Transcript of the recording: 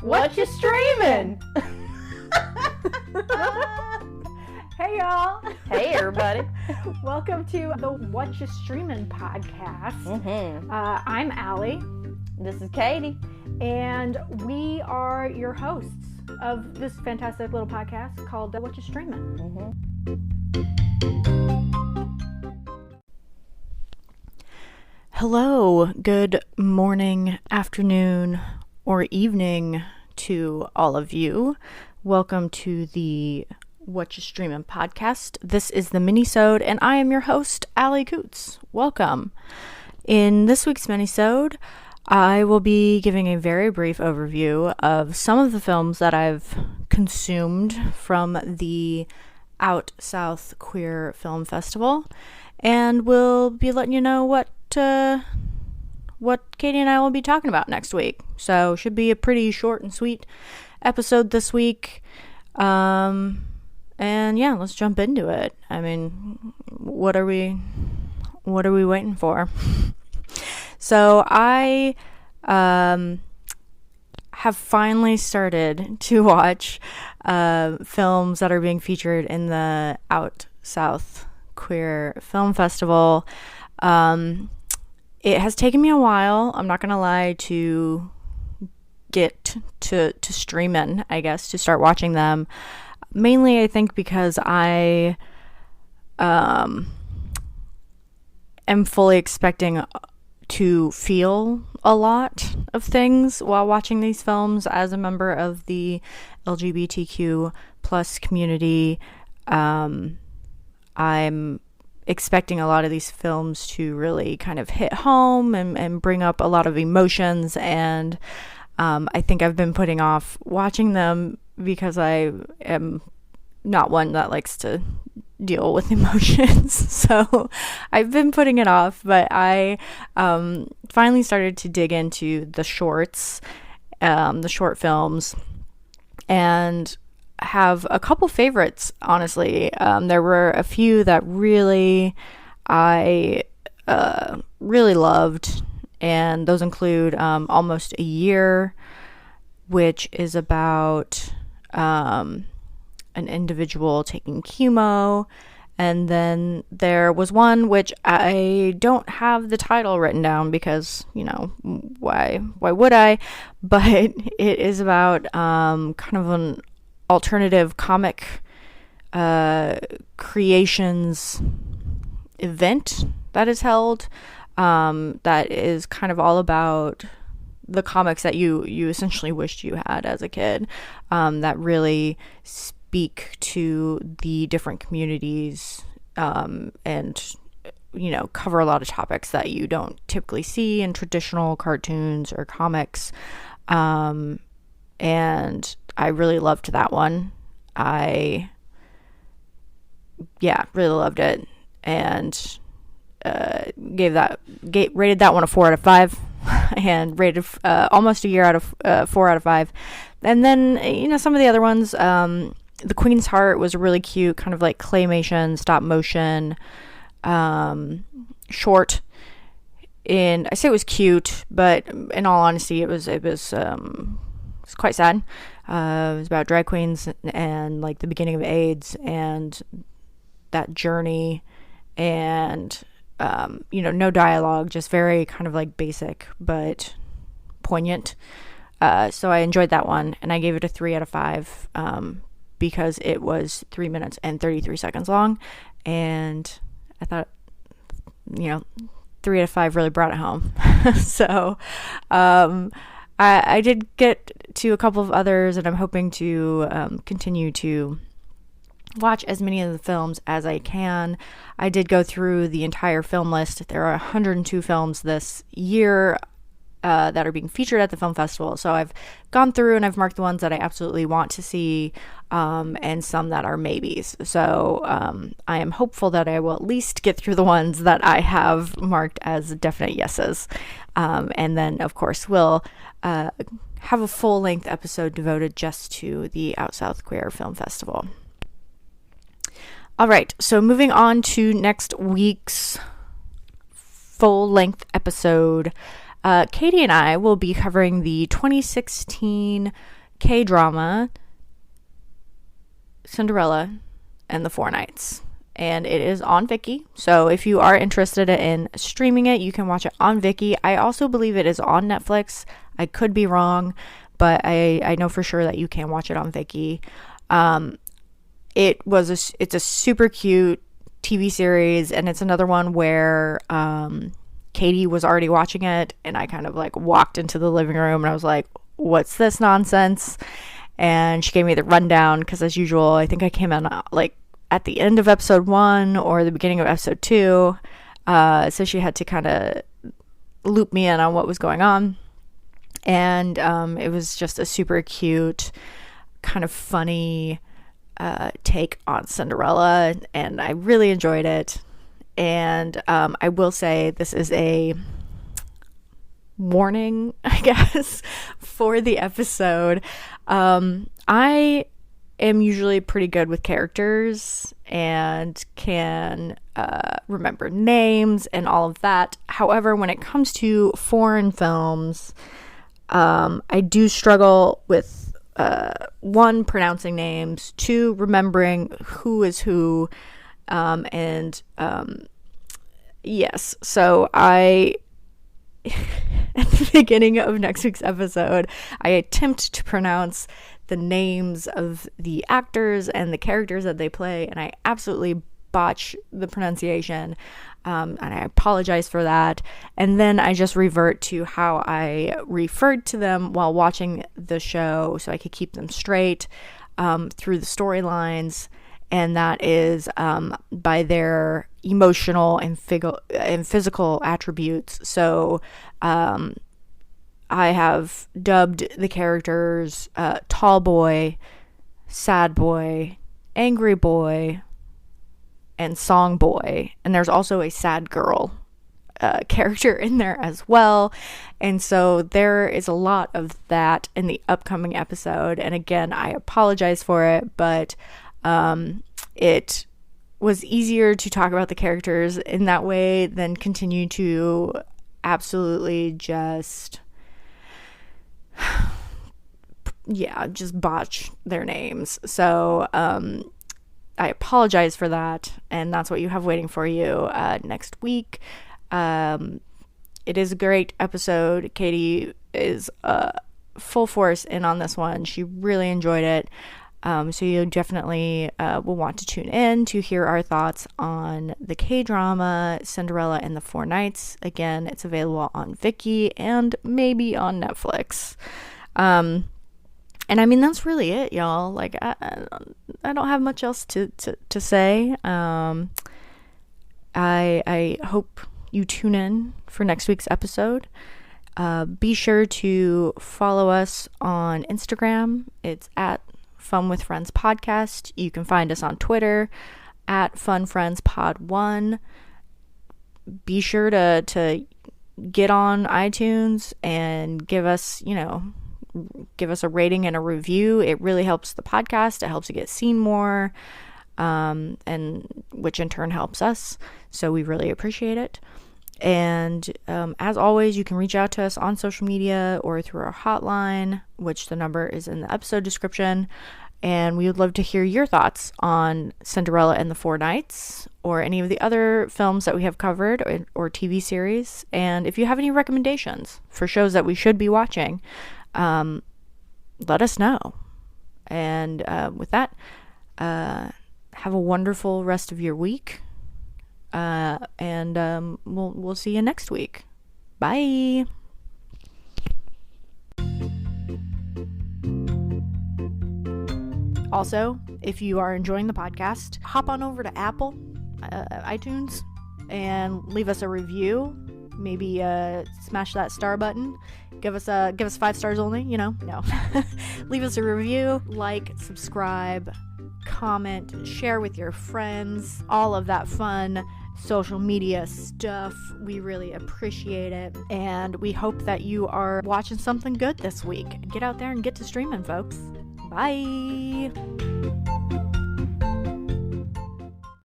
What you streaming? Hey y'all. Hey everybody. Welcome to the What You Streamin' podcast. I'm Allie. This is Katie. And we are your hosts of this fantastic little podcast called What You Streamin'. Hello, good morning, afternoon, or evening to all of you. Welcome to the What You Streamin' podcast. This is the minisode, and I am your host, Allie Katie. Welcome. In this week's minisode, I will be giving a very brief overview of some of the films that I've consumed from the Out South Queer Film Festival, and we'll be letting you know what Katie and I will be talking about next week. So should be a pretty short and sweet episode this week. And yeah, let's jump into it. I mean, what are we waiting for? So I have finally started to watch films that are being featured in the Out South Queer Film Festival. It has taken me a while, I'm not gonna lie, to get to Streamin', I guess, to start watching them. Mainly, I think, because I am fully expecting to feel a lot of things while watching these films. As a member of the LGBTQ plus community, I'm expecting a lot of these films to really kind of hit home and bring up a lot of emotions, and I think I've been putting off watching them because I am not one that likes to deal with emotions. So I've been putting it off, but I finally started to dig into the shorts, the short films, and have a couple favorites, honestly. There were a few that I really loved, and those include Almost a Year, which is about an individual taking chemo. And then there was one which I don't have the title written down because, you know, why would I? But it is about kind of an alternative comic creations event that is held, that is kind of all about the comics that you essentially wished you had as a kid, that really speak to the different communities, and, you know, cover a lot of topics that you don't typically see in traditional cartoons or comics. And I really loved that one. I really loved it, and rated that one a 4 out of 5, and rated Almost a Year out of 4 out of 5. And then, you know, some of the other ones, The Queen's Heart was a really cute kind of like claymation, stop motion short. And I say it was cute, but in all honesty, it was quite sad. It was about drag queens and like the beginning of AIDS and that journey, and you know, no dialogue, just very kind of like basic but poignant. So I enjoyed that one, and I gave it a 3 out of 5 because it was 3 minutes and 33 seconds long, and I thought, you know, 3 out of 5 really brought it home. So I did get to a couple of others, and I'm hoping to continue to watch as many of the films as I can. I did go through the entire film list. There are 102 films this year that are being featured at the film festival. So I've gone through and I've marked the ones that I absolutely want to see, and some that are maybes. So I am hopeful that I will at least get through the ones that I have marked as definite yeses. And then, of course, we'll have a full-length episode devoted just to the Out South Queer Film Festival. All right, so moving on to next week's full-length episode. Katie and I will be covering the 2016 K-drama Cinderella and the Four Knights. And it is on Viki. So if you are interested in streaming it, you can watch it on Viki. I also believe it is on Netflix. I could be wrong, but I know for sure that you can watch it on Viki. It's a super cute TV series, and it's another one where Katie was already watching it, and I kind of like walked into the living room and I was like, what's this nonsense? And she gave me the rundown, because as usual, I think I came in like at the end of episode 1 or the beginning of episode 2. So she had to kind of loop me in on what was going on. And it was just a super cute, kind of funny take on Cinderella. And I really enjoyed it. And I will say this is a warning, I guess, for the episode. I am usually pretty good with characters and can remember names and all of that. However, when it comes to foreign films, I do struggle with 1, pronouncing names, 2, remembering who is who, and yes, so I at the beginning of next week's episode, I attempt to pronounce the names of the actors and the characters that they play, and I absolutely botch the pronunciation, and I apologize for that. And then I just revert to how I referred to them while watching the show, so I could keep them straight through the storylines, and that is by their emotional and physical attributes. So I have dubbed the characters Tall Boy, Sad Boy, Angry Boy, and Song Boy. And there's also a Sad Girl character in there as well. And so there is a lot of that in the upcoming episode. And again, I apologize for it, but it was easier to talk about the characters in that way than continue to absolutely just botch their names. So I apologize for that, and that's what you have waiting for you next week. It is a great episode. Katie is full force in on this one. She really enjoyed it. So you definitely will want to tune in to hear our thoughts on the K-drama Cinderella and the Four Knights. Again, it's available on Viki and maybe on Netflix. And I mean, that's really it, y'all. Like, I don't have much else to say. I hope you tune in for next week's episode. Be sure to follow us on Instagram. It's at Fun with Friends Podcast. You can find us on Twitter at FunFriendsPod1. Be sure to get on iTunes and give us a rating and a review. It really helps the podcast. It helps it get seen more, and which in turn helps us. So we really appreciate it. And as always, you can reach out to us on social media or through our hotline, which the number is in the episode description. And we would love to hear your thoughts on Cinderella and the Four Knights, or any of the other films that we have covered, or TV series. And if you have any recommendations for shows that we should be watching, let us know. And with that, have a wonderful rest of your week. And we'll see you next week. Bye. Also, if you are enjoying the podcast, hop on over to Apple, iTunes, and leave us a review. Maybe smash that star button. Give us 5 stars only. No. Leave us a review, like, subscribe, comment, share with your friends. All of that fun social media stuff. We really appreciate it, and we hope that you are watching something good this week. Get out there and get to streaming, folks. Bye.